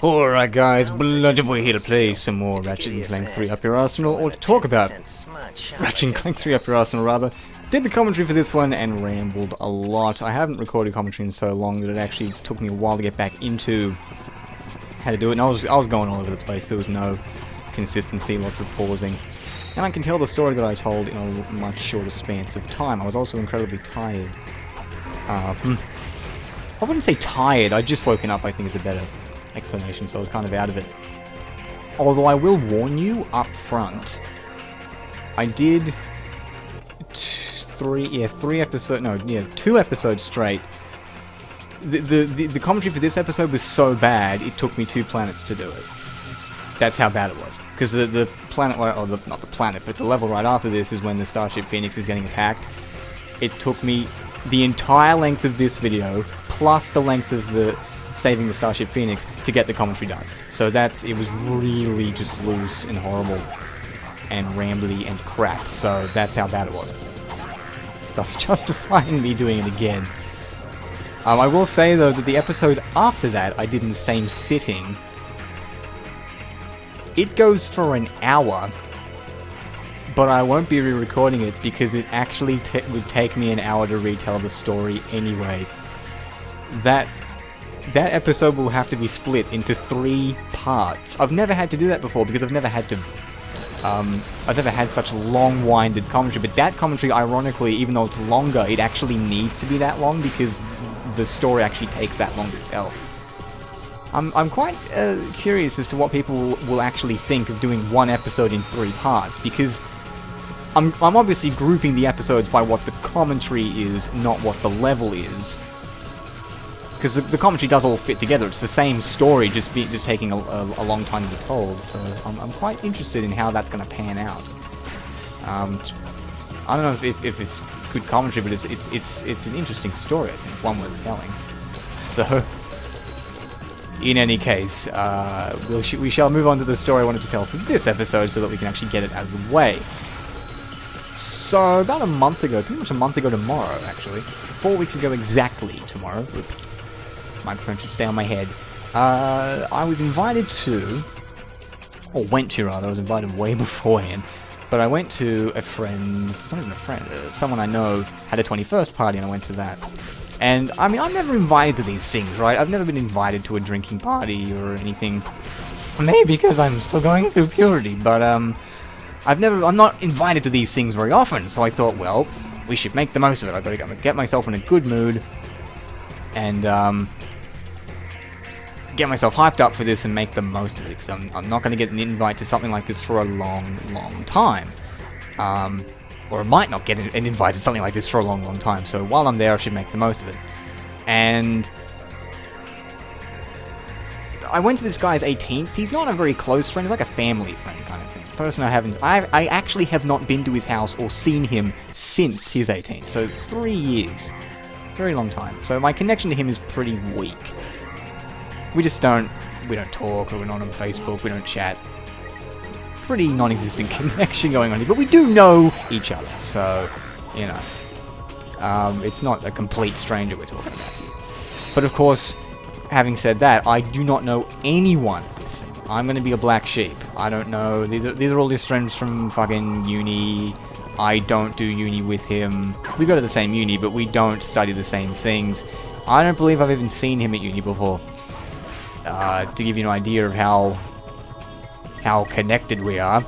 Alright guys, Bludgeon Boy here to play some more Ratchet and Clank 3 Up Your Arsenal, or to talk about Ratchet and Clank 3 Up Your Arsenal rather. Did the commentary for this one and rambled a lot. I haven't recorded commentary in so long that it actually took me a while to get back into how to do it, and I was going all over the place. There was no consistency, lots of pausing. And I can tell the story that I told in a much shorter span of time. I was also incredibly tired. I wouldn't say tired, I'd just woken up, I think is a better explanation, so I was kind of out of it. Although I will warn you up front, I did 2 episodes straight. The commentary for this episode was so bad, it took me 2 planets to do it. That's how bad it was. Because the planet, or not the planet, but the level right after this is when the Starship Phoenix is getting attacked. It took me the entire length of this video, plus the length of the saving the Starship Phoenix, to get the commentary done. So it was really just loose and horrible and rambly and crap. So that's how bad it was. Thus justifying me doing it again. I will say though that the episode after that I did in the same sitting. It goes for an hour, but I won't be re-recording it because it actually would take me an hour to retell the story anyway. That episode will have to be split into 3 parts. I've never had to do that before because I've never had such long-winded commentary, but that commentary, ironically, even though it's longer, it actually needs to be that long because the story actually takes that long to tell. I'm quite curious as to what people will actually think of doing one episode in 3 parts, because I'm obviously grouping the episodes by what the commentary is, not what the level is. Because the commentary does all fit together. It's the same story, just taking a long time to be told. So I'm quite interested in how that's going to pan out. I don't know if it's good commentary, but it's an interesting story. I think one worth telling. So, in any case, we shall move on to the story I wanted to tell for this episode, so that we can actually get it out of the way. So about a month ago, pretty much a month ago tomorrow, actually, 4 weeks ago exactly tomorrow. Microphone should stay on my head. I was invited to, or went to rather, I was invited way beforehand, but I went to a friend's, not even a friend, someone I know had a 21st party and I went to that. And, I mean, I'm never invited to these things, right? I've never been invited to a drinking party or anything. Maybe because I'm still going through puberty, but, I'm not invited to these things very often, so I thought, well, we should make the most of it. I've got to get myself in a good mood and, get myself hyped up for this and make the most of it, because I'm not going to get an invite to something like this for a long time. Or I might not get an invite to something like this for a long time, so while I'm there I should make the most of it. And I went to this guy's 18th. He's not a very close friend, he's like a family friend kind of thing. Person I actually have not been to his house or seen him since his 18th, so 3 years. Very long time. So my connection to him is pretty weak. We don't talk, or we're not on Facebook, we don't chat. Pretty non-existent connection going on here, but we do know each other, so, you know. It's not a complete stranger we're talking about here. But of course, having said that, I do not know anyone at this thing. I'm gonna be a black sheep. I don't know, these are all his friends from fucking uni. I don't do uni with him. We go to the same uni, but we don't study the same things. I don't believe I've even seen him at uni before. To give you an idea of how connected we are.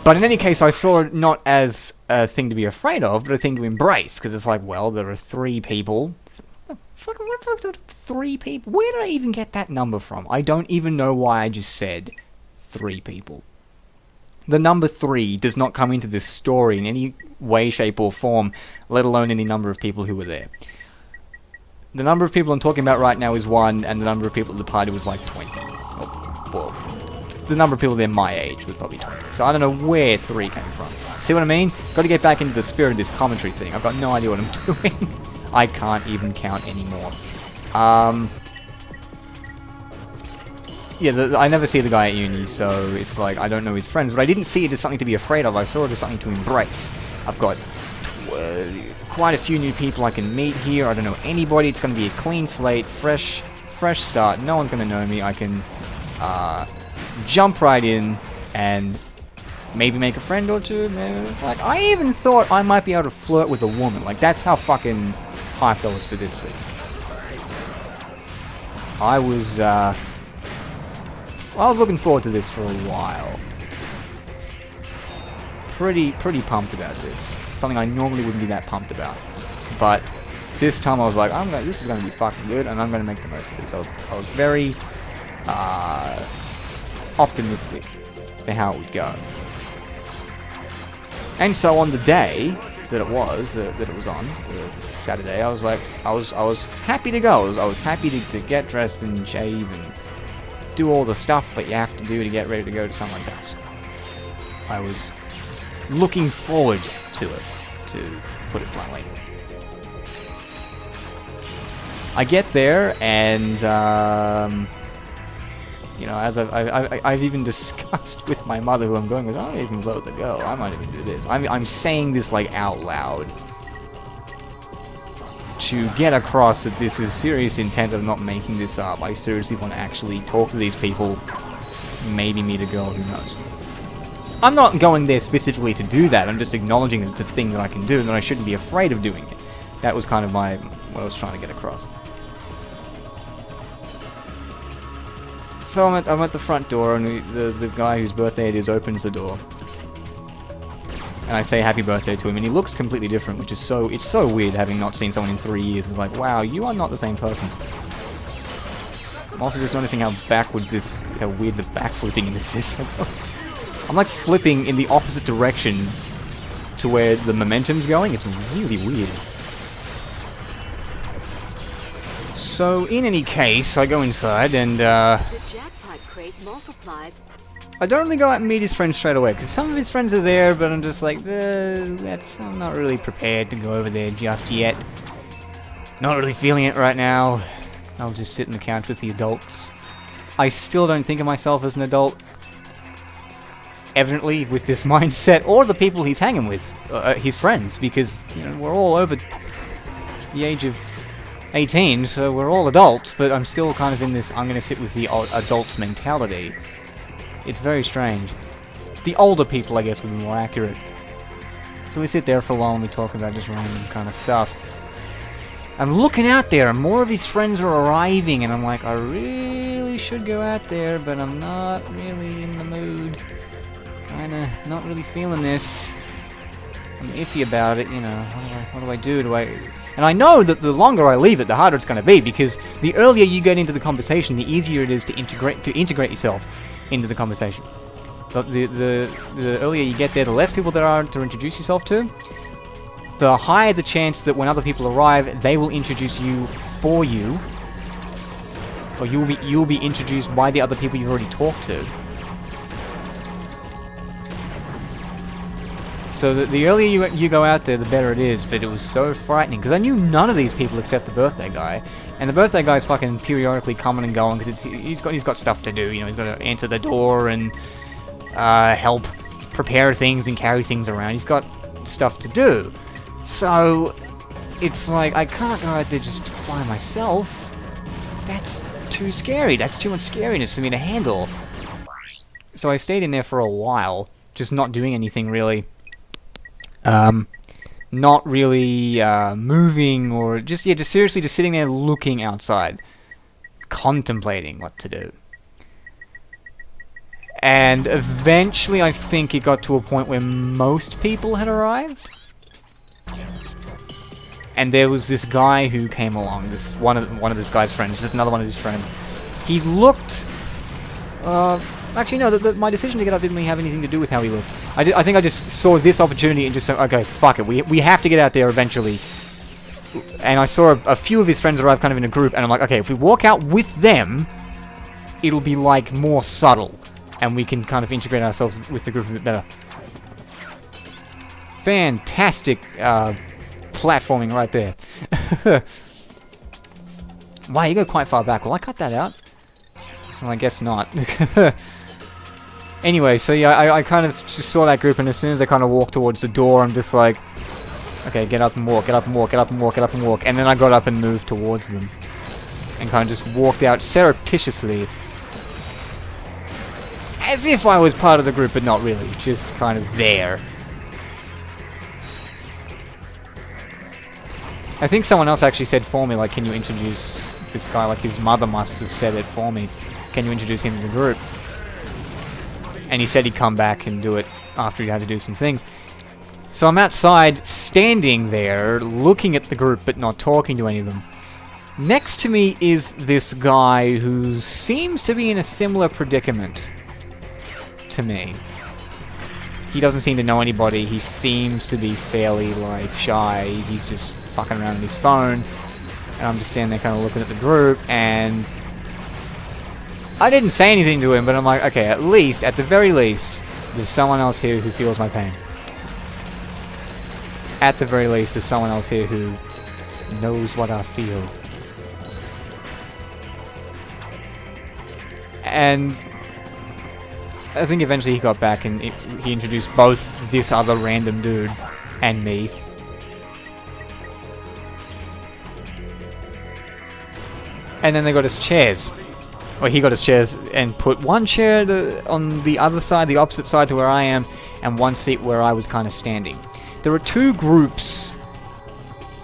But in any case, I saw it not as a thing to be afraid of, but a thing to embrace, because it's like, well, there are 3 people. Fucking what the fuck, 3 people? Where did I even get that number from? I don't even know why I just said 3 people. The number 3 does not come into this story in any way, shape, or form, let alone any number of people who were there. The number of people I'm talking about right now is 1, and the number of people at the party was like 20. Well, the number of people there my age was probably 20. So I don't know where 3 came from. See what I mean? Got to get back into the spirit of this commentary thing. I've got no idea what I'm doing. I can't even count anymore. Yeah, I never see the guy at uni, so it's like, I don't know his friends, but I didn't see it as something to be afraid of. I saw it as something to embrace. I've got quite a few new people I can meet here. I don't know anybody. It's going to be a clean slate, fresh fresh start. No one's gonna know me. I can jump right in and maybe make a friend or two. Maybe, like, I even thought I might be able to flirt with a woman. Like, that's how fucking hyped I was for this thing. I was looking forward to this for a while. Pretty pumped about this. Something I normally wouldn't be that pumped about. But this time I was like, this is gonna be fucking good, and I'm gonna make the most of this. I was very optimistic for how it would go. And so on the day that it was on, Saturday, I was like, I was happy to go. I was happy to get dressed and shave and do all the stuff that you have to do to get ready to go to someone's house. I was looking forward to it, to put it bluntly. I get there, and you know, as I've even discussed with my mother, who I'm going with, I don't even vote the girl. I might even do this. I'm saying this like out loud to get across that this is serious intent of not making this up. I seriously want to actually talk to these people, maybe meet a girl, who knows. I'm not going there specifically to do that. I'm just acknowledging that it's a thing that I can do and that I shouldn't be afraid of doing it. That was kind of what I was trying to get across. So I'm at the front door, and the guy whose birthday it is opens the door. And I say happy birthday to him, and he looks completely different, which is it's so weird, having not seen someone in 3 years. It's like, wow, you are not the same person. I'm also just noticing how weird the backflipping in this is. I'm like flipping in the opposite direction to where the momentum's going. It's really weird. So, in any case, I go inside and, the jackpot crate multiplies. I don't really go out and meet his friends straight away, because some of his friends are there, but I'm just like, I'm not really prepared to go over there just yet. Not really feeling it right now. I'll just sit on the couch with the adults. I still don't think of myself as an adult, evidently, with this mindset, or the people he's hanging with, his friends, because, you know, we're all over the age of 18, so we're all adults, but I'm still kind of in this I'm gonna sit with the adults mentality. It's very strange. The older people, I guess, would be more accurate. So we sit there for a while and we talk about just random kind of stuff. I'm looking out there, and more of his friends are arriving, and I'm like, I really should go out there, but I'm not really in the mood. Kinda not really feeling this. I'm iffy about it, you know. What do I do? And I know that the longer I leave it, the harder it's going to be, because the earlier you get into the conversation, the easier it is to integrate yourself into the conversation. But the earlier you get there, the less people there are to introduce yourself to, the higher the chance that when other people arrive, they will introduce you for you, or you'll be introduced by the other people you've already talked to. So the earlier you go out there, the better it is. But it was so frightening, because I knew none of these people except the birthday guy, and the birthday guy's fucking periodically coming and going because he's got stuff to do. You know, he's got to answer the door and help prepare things and carry things around. He's got stuff to do. So it's like, I can't go out there just by myself. That's too scary. That's too much scariness for me to handle. So I stayed in there for a while, just not doing anything really. Not really moving, or just seriously just sitting there looking outside, contemplating what to do. And eventually I think it got to a point where most people had arrived. And there was this guy who came along, one of this guy's friends, just another one of his friends. He looked actually, no, my decision to get up didn't really have anything to do with how he looked. I think I just saw this opportunity and just said, okay, fuck it, we have to get out there eventually. And I saw a few of his friends arrive kind of in a group, and I'm like, okay, if we walk out with them, it'll be like more subtle, and we can kind of integrate ourselves with the group a bit better. Fantastic platforming right there. Wow, you go quite far back. Will I cut that out? Well, I guess not. Anyway, so yeah, I kind of just saw that group, and as soon as they kind of walked towards the door, I'm just like, okay, get up and walk, get up and walk, get up and walk, get up and walk. And then I got up and moved towards them. and kind of just walked out surreptitiously. As if I was part of the group, but not really. Just kind of there. I think someone else actually said for me, like, can you introduce this guy? Like, his mother must have said it for me. Can you introduce him to the group? And he said he'd come back and do it after he had to do some things. So I'm outside, standing there, looking at the group, but not talking to any of them. Next to me is this guy who seems to be in a similar predicament to me. He doesn't seem to know anybody. He seems to be fairly, like, shy. He's just fucking around on his phone. And I'm just standing there kind of looking at the group, and I didn't say anything to him, but I'm like, okay, at the very least, there's someone else here who feels my pain. At the very least, there's someone else here who knows what I feel. And I think eventually he got back and he introduced both this other random dude and me. And then they got us chairs. Or he got us chairs and put one chair on the other side, the opposite side to where I am, and one seat where I was kind of standing. There are two groups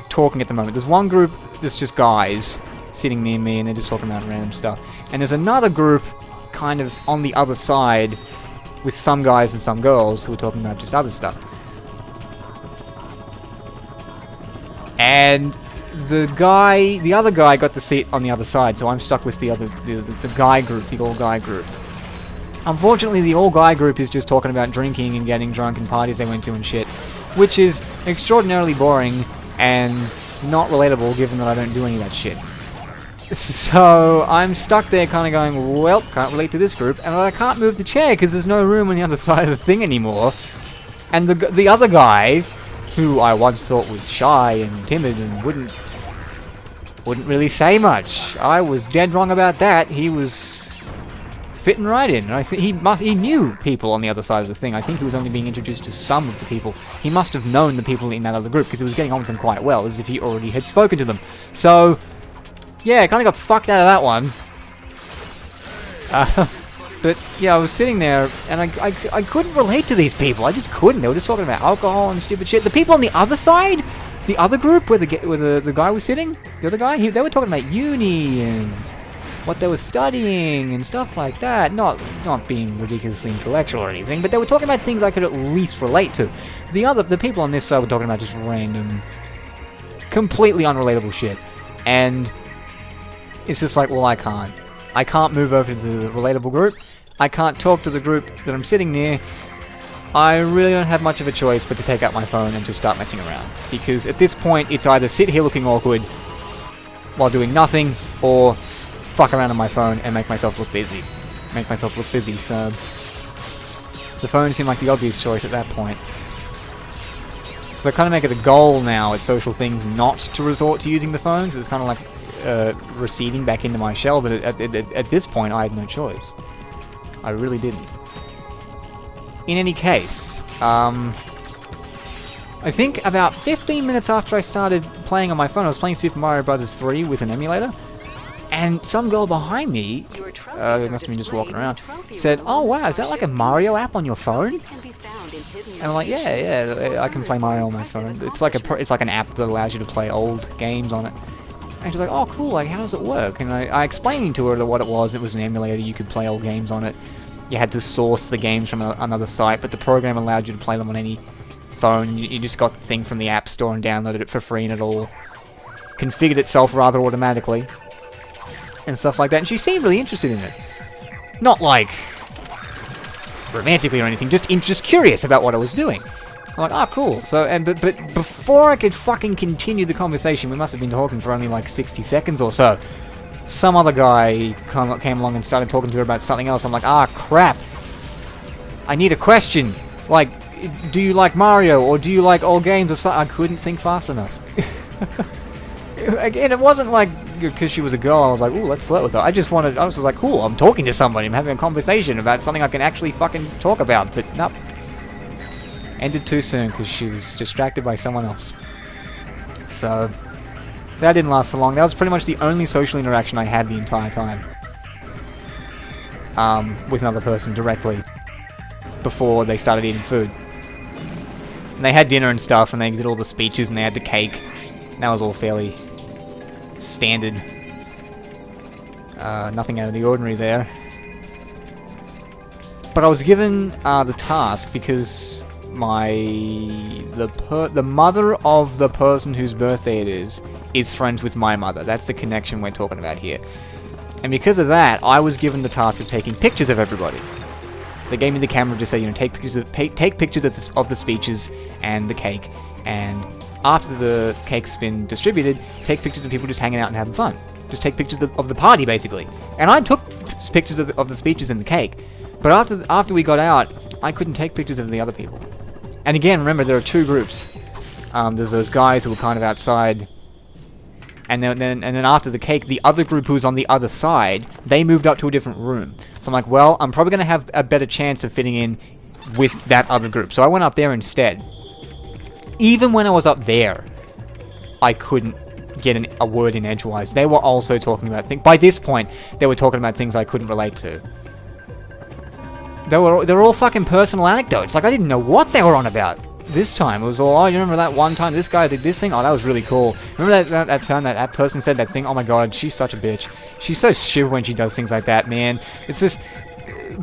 talking at the moment. There's one group that's just guys sitting near me and they're just talking about random stuff. And there's another group kind of on the other side with some guys and some girls who are talking about just other stuff. And the other guy got the seat on the other side, so I'm stuck with the guy group, the all-guy group. Unfortunately, the all-guy group is just talking about drinking and getting drunk and parties they went to and shit, which is extraordinarily boring and not relatable given that I don't do any of that shit. So I'm stuck there kind of going, well, can't relate to this group, and I can't move the chair because there's no room on the other side of the thing anymore. And the other guy, who I once thought was shy and timid and wouldn't really say much. I was dead wrong about that. He was fitting right in. I think he knew people on the other side of the thing. I think he was only being introduced to some of the people. He must have known the people in that other group because he was getting on with them quite well, as if he already had spoken to them. So, yeah, kind of got fucked out of that one. But yeah, I was sitting there and I couldn't relate to these people. I just couldn't. They were just talking about alcohol and stupid shit. The people on the other side, the other group where the guy was sitting, the other guy, they were talking about uni and what they were studying and stuff like that. Not being ridiculously intellectual or anything, but they were talking about things I could at least relate to. The people on this side were talking about just random, completely unrelatable shit. And it's just like, well, I can't move over to the relatable group. I can't talk to the group that I'm sitting near. I really don't have much of a choice but to take out my phone and just start messing around. Because at this point, it's either sit here looking awkward while doing nothing, or fuck around on my phone and make myself look busy. So the phone seemed like the obvious choice at that point. So I kind of make it a goal now at social things not to resort to using the phone, so it's kind of like receding back into my shell, but at this point I had no choice. I really didn't. In any case, I think about 15 minutes after I started playing on my phone, I was playing Super Mario Bros. 3 with an emulator, and some girl behind me, they must have been just walking around, said, "Oh wow, is that like a Mario app on your phone?" And I'm like, yeah, I can play Mario on my phone. It's like an app that allows you to play old games on it. And she's like, oh cool, like how does it work? And I explained to her what it was. It was an emulator, you could play old games on it. You had to source the games from another site, but the program allowed you to play them on any phone. You just got the thing from the App Store and downloaded it for free, and it all configured itself rather automatically. And stuff like that. And she seemed really interested in it. Not like romantically or anything, just curious about what I was doing. I'm like, oh, cool. So, but before I could fucking continue the conversation, we must have been talking for only like 60 seconds or so. Some other guy came along and started talking to her about something else. I'm like, ah, crap. I need a question. Like, do you like Mario, or do you like old games or something? I couldn't think fast enough. Again, it wasn't like because she was a girl, I was like, ooh, let's flirt with her. I was just like, cool, I'm talking to somebody. I'm having a conversation about something I can actually fucking talk about. But nope. Ended too soon because she was distracted by someone else. So, That didn't last for long. That was pretty much the only social interaction I had the entire time. With another person directly. Before they started eating food. And they had dinner and stuff, and they did all the speeches, and they had the cake. And that was all fairly standard. Nothing out of the ordinary there. But I was given the task because the mother of the person whose birthday it is friends with my mother. That's the connection we're talking about here. And because of that, I was given the task of taking pictures of everybody. They gave me the camera to say, take pictures of the speeches and the cake, and after the cake's been distributed, take pictures of people just hanging out and having fun. Just take pictures of the party, basically. And I took pictures of the speeches and the cake, but after we got out, I couldn't take pictures of the other people. And again, remember, there are two groups. There's those guys who were kind of outside, and then after the cake, the other group who was on the other side, they moved up to a different room. So I'm like, well, I'm probably going to have a better chance of fitting in with that other group. So I went up there instead. Even when I was up there, I couldn't get a word in edgewise. They were also talking about things. By this point, they were talking about things I couldn't relate to. They were all fucking personal anecdotes. Like, I didn't know what they were on about. This time, it was all, oh, you remember that one time this guy did this thing? Oh, that was really cool. Remember that time that person said that thing? Oh my god, she's such a bitch. She's so stupid when she does things like that, man. It's this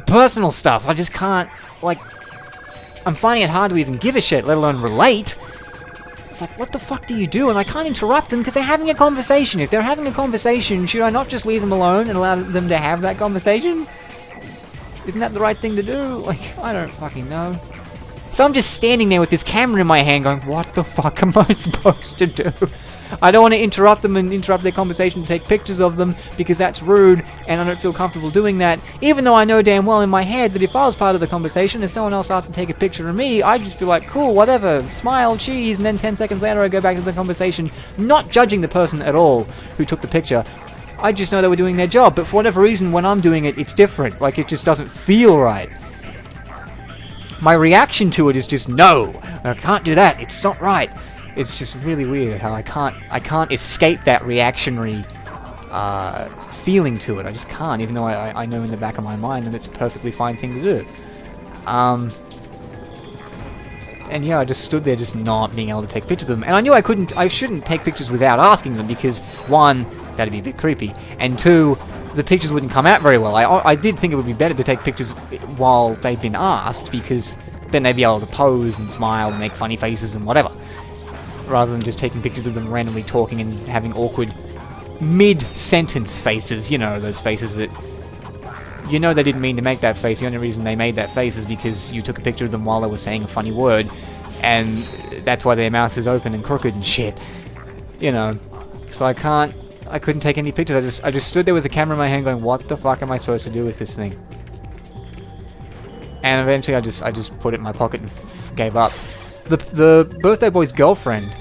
personal stuff. I just can't, like, I'm finding it hard to even give a shit, let alone relate. It's like, what the fuck do you do? And I can't interrupt them because they're having a conversation. If they're having a conversation, should I not just leave them alone and allow them to have that conversation? Isn't that the right thing to do? Like, I don't fucking know. So I'm just standing there with this camera in my hand going, what the fuck am I supposed to do? I don't want to interrupt them and interrupt their conversation to take pictures of them because that's rude and I don't feel comfortable doing that. Even though I know damn well in my head that if I was part of the conversation and someone else asked to take a picture of me, I'd just be like, cool, whatever, smile, cheese, and then 10 seconds later I go back to the conversation, not judging the person at all who took the picture. I just know they were doing their job, but for whatever reason, when I'm doing it, it's different. Like, it just doesn't feel right. My reaction to it is just, no, I can't do that, it's not right. It's just really weird how I can't escape that reactionary feeling to it. I just can't, even though I know in the back of my mind that it's a perfectly fine thing to do. And yeah, I just stood there just not being able to take pictures of them. And I knew I shouldn't take pictures without asking them because, one, that'd be a bit creepy, and two, the pictures wouldn't come out very well. I did think it would be better to take pictures while they'd been asked, because then they'd be able to pose and smile and make funny faces and whatever, rather than just taking pictures of them randomly talking and having awkward mid-sentence faces. You know, those faces that, you know, they didn't mean to make that face. The only reason they made that face is because you took a picture of them while they were saying a funny word, and that's why their mouth is open and crooked and shit. You know, so I couldn't take any pictures. I just stood there with the camera in my hand going, what the fuck am I supposed to do with this thing? And eventually I just put it in my pocket and gave up. The birthday boy's girlfriend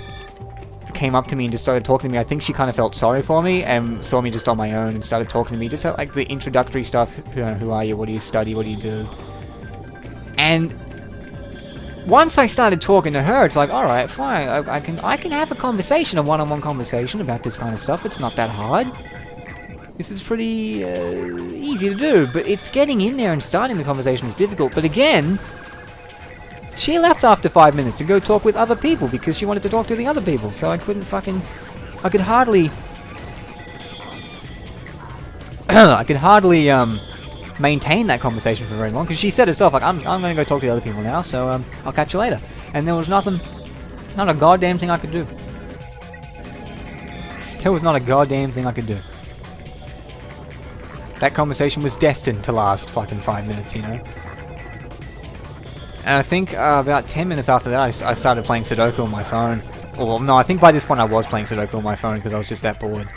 came up to me and just started talking to me. I think she kind of felt sorry for me and saw me just on my own and started talking to me. Just like the introductory stuff. Who are you? What do you study? What do you do? And once I started talking to her, it's like, all right, fine. I can have a conversation, a one-on-one conversation about this kind of stuff. It's not that hard. This is pretty easy to do, but it's getting in there and starting the conversation is difficult. But again, she left after 5 minutes to go talk with other people because she wanted to talk to the other people. So I couldn't fucking, I could hardly maintain that conversation for very long, because she said herself, like, I'm going to go talk to the other people now, so I'll catch you later. And there was not a goddamn thing I could do. There was not a goddamn thing I could do. That conversation was destined to last fucking 5 minutes, you know? And I think about 10 minutes after that, I started playing Sudoku on my phone. Well, no, I think by this point I was playing Sudoku on my phone because I was just that bored.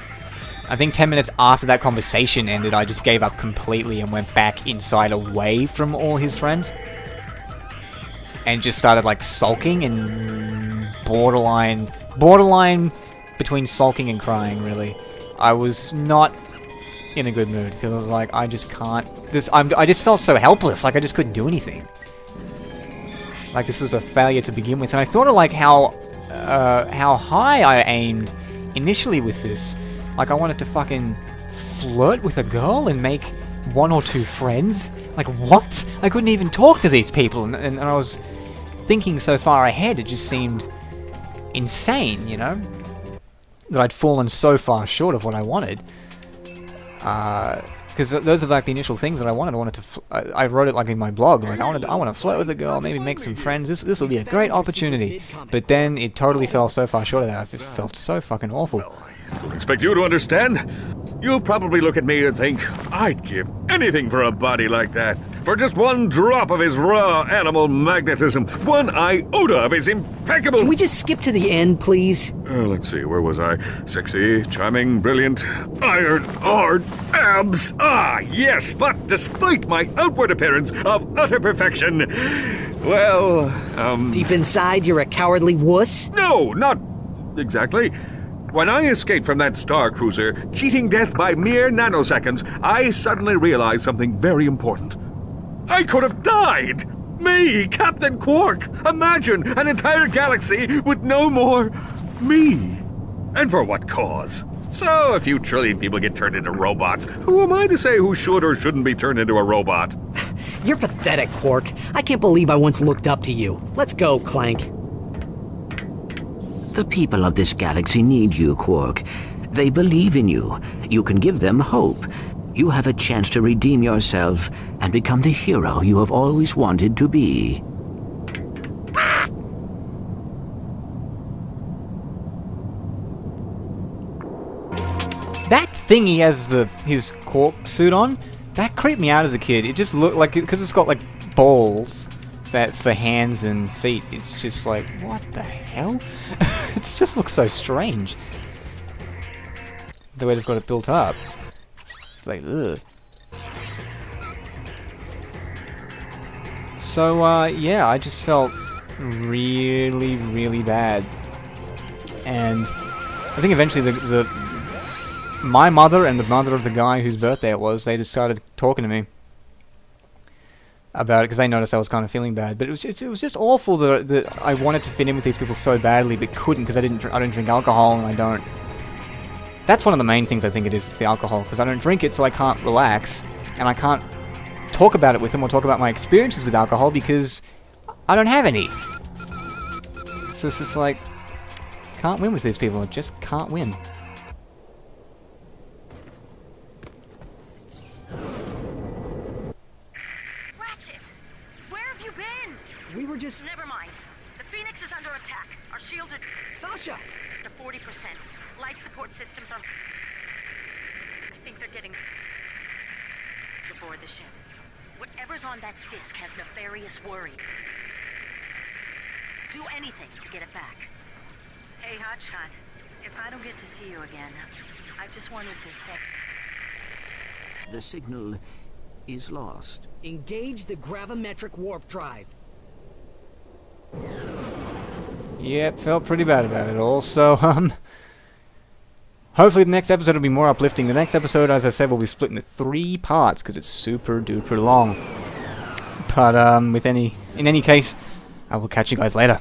I think 10 minutes after that conversation ended, I just gave up completely and went back inside away from all his friends. And just started, like, sulking and borderline between sulking and crying, really. I was not in a good mood because I was like, I just can't. I just felt so helpless, like I just couldn't do anything. Like this was a failure to begin with, and I thought of like how high I aimed initially with this, like, I wanted to fucking flirt with a girl and make 1 or 2 friends. Like, what? I couldn't even talk to these people, and I was thinking so far ahead, it just seemed insane, you know? That I'd fallen so far short of what I wanted. Because those are like the initial things that I wanted. I wrote it like in my blog, like I want to flirt with a girl, maybe make some friends. This will be a great opportunity. But then it totally fell so far short of that. It felt so fucking awful. I don't expect you to understand. You'll probably look at me and think, I'd give anything for a body like that. For just 1 drop of his raw animal magnetism, 1 iota of his impeccable... Can we just skip to the end, please? Let's see, where was I? Sexy, charming, brilliant, iron, hard, abs. Ah, yes, but despite my outward appearance of utter perfection, well, Deep inside, you're a cowardly wuss? No, not exactly. When I escaped from that star cruiser, cheating death by mere nanoseconds, I suddenly realized something very important. I could have died! Me, Captain Quark! Imagine an entire galaxy with no more me! And for what cause? So, a few trillion people get turned into robots. Who am I to say who should or shouldn't be turned into a robot? You're pathetic, Quark. I can't believe I once looked up to you. Let's go, Clank. The people of this galaxy need you, Quark. They believe in you. You can give them hope. You have a chance to redeem yourself and become the hero you have always wanted to be. That thing he has his Quark suit on, that creeped me out as a kid. It just looked like, because it's got like balls for hands and feet. It's just like, what the hell? It just looks so strange. The way they've got it built up. It's like, ugh. So, yeah, I just felt really, really bad. And I think eventually my mother and the mother of the guy whose birthday it was, they just started talking to me about it because they noticed I was kind of feeling bad. But it was just awful that I wanted to fit in with these people so badly but couldn't because I don't drink alcohol and I don't. That's one of the main things I think it is. It's the alcohol, because I don't drink it, so I can't relax and I can't talk about it with them or talk about my experiences with alcohol because I don't have any. So it's just like, can't win with these people. I just can't win. Ratchet! Where have you been? We were just... Never mind. The Phoenix is under attack. Our shields are... Sasha! to 40%. Life support systems are... I think they're getting... aboard the ship. Whatever's on that disk has nefarious worry. Do anything to get it back. Hey, Hotshot. If I don't get to see you again, I just wanted to say... The signal is lost. Engage the gravimetric warp drive. Yep, felt pretty bad about it all, so, hopefully the next episode will be more uplifting. The next episode, as I said, will be split into 3 parts, because it's super duper long. But, in any case, I will catch you guys later.